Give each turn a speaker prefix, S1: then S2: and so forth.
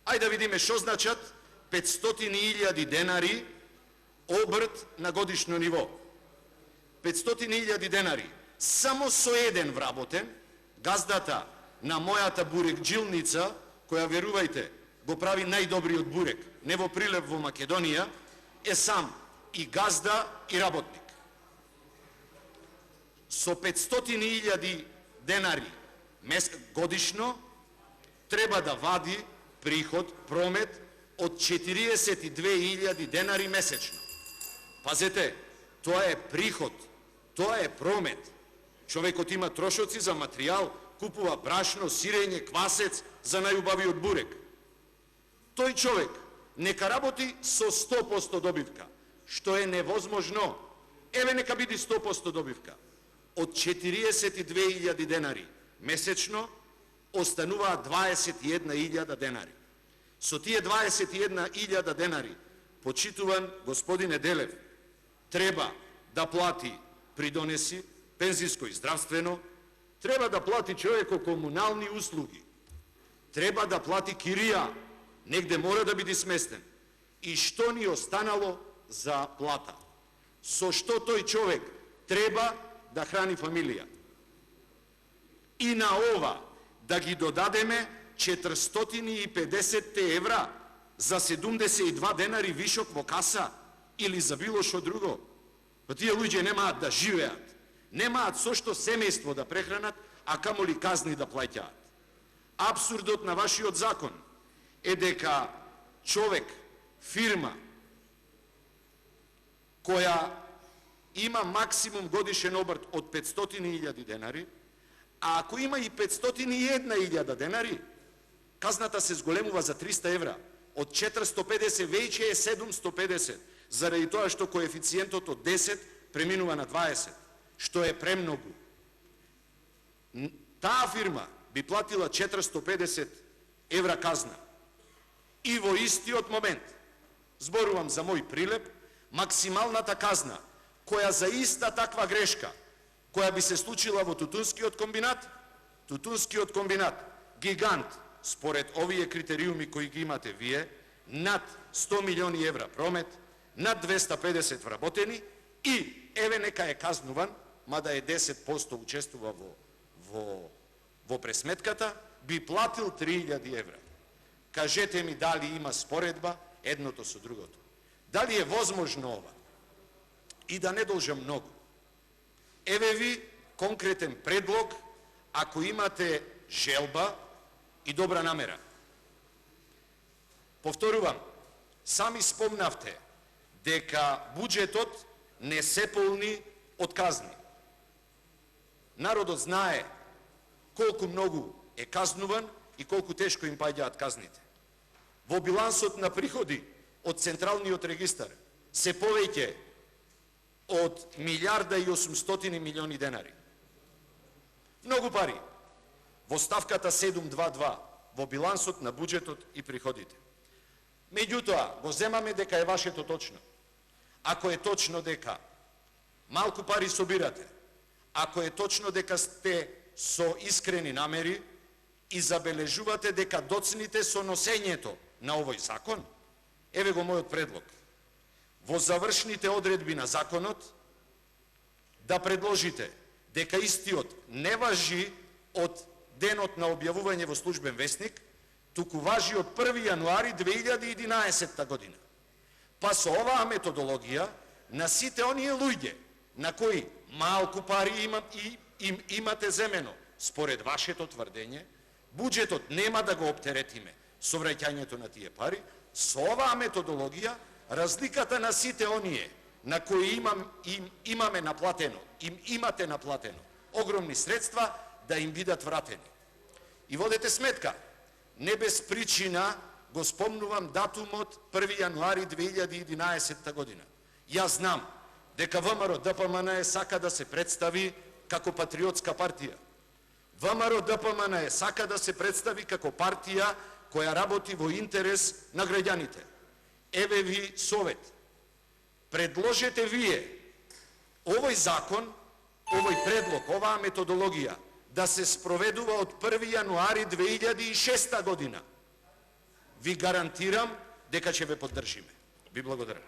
S1: Ајде да видиме што значат 500.000 денари обрт на годишно ниво. 500.000 денари. Само со еден вработен, газдата на мојата бурекджилница, која, верувајте, го прави најдобриот бурек, не во Прилеп во Македонија, е сам и газда и работник. Со 500.000 денари годишно треба да вади приход, промет од 42.000 денари месечно. Пазете, тоа е приход, тоа е промет. Човекот има трошоци за материјал, купува брашно, сирење, квасец за најубавиот бурек. Тој човек нека работи со 100% добивка, што е невозможно. Еве нека биде 100% добивка. Од 42.000 денари месечно остануваат 21.000 денари. Со тие 21.000 денари, почитуван господин Неделев, треба да плати придонеси, пензиско и здравствено, треба да плати човеко комунални услуги, треба да плати кирија, негде мора да биде сместен. И што ни останало за плата? Со што тој човек треба да храни фамилија? И на ова да ги додадеме 450 евра за 72 денари вишок во каса или за било што друго. Па тие луѓе немаат да живеат, немаат со што семејство да прехранат, а камоли казни да плаќаат. Апсурдот на вашиот закон е дека човек, фирма, која има максимум годишен обрт од 500.000 денари, а ако има и 501.000 денари, казната се зголемува за 300 евра. Од 450 веќе е 750, заради тоа што коефициентот од 10 преминува на 20, што е премногу. Таа фирма би платила 450 евра казна. И во истиот момент, зборувам за мој Прилеп, максималната казна, која за иста таква грешка, која би се случила во тутунскиот комбинат, гигант, според овие критериуми кои ги имате вие, над 100 милиони евра промет, над 250 вработени и еве нека е казнуван, мада е 10% учествува во пресметката, би платил 3000 евра. Кажете ми дали има споредба едното со другото. Дали е возможно ова? И да не должам многу. Еве ви конкретен предлог, ако имате желба и добра намера. Повторувам, сами спомнавте дека буџетот не се полни од казни. Народот знае колку многу е казнуван и колку тешко им паѓаат казните. Во билансот на приходи од Централниот регистар се повеќе од 1.800 милиони денари. Многу пари. Во ставката 722 во билансот на буџетот и приходите. Меѓутоа, го земаме дека е вашето точно. Ако е точно дека малку пари собирате, ако е точно дека сте со искрени намери и забележувате дека доцните со носењето на овој закон, еве го мојот предлог. Во завршните одредби на законот да предложите дека истиот не важи од денот на објавување во службен весник, туку важи од 1. јануари 2011 година. Па со оваа методологија на сите оние луѓе на кои малку пари имате земено, според вашето тврдење, буџетот нема да го оптеретиме со враќањето на тие пари, со оваа методологија разликата на сите оние на кои имаме наплатено, имате наплатено огромни средства, да им бидат вратени. И водете сметка, не без причина го спомнувам датумот 1. јануари 2011 година. Јас знам дека ВМРО ДПМН сака да се представи како патриотска партија. ВМРО ДПМН сака да се представи како партија која работи во интерес на граѓаните. Еве ви совет. Предложете вие овој закон, овој предлог, оваа методологија да се спроведува од 1. јануари 2006 година. ви гарантирам дека ќе ве поддржиме. Ви благодарам.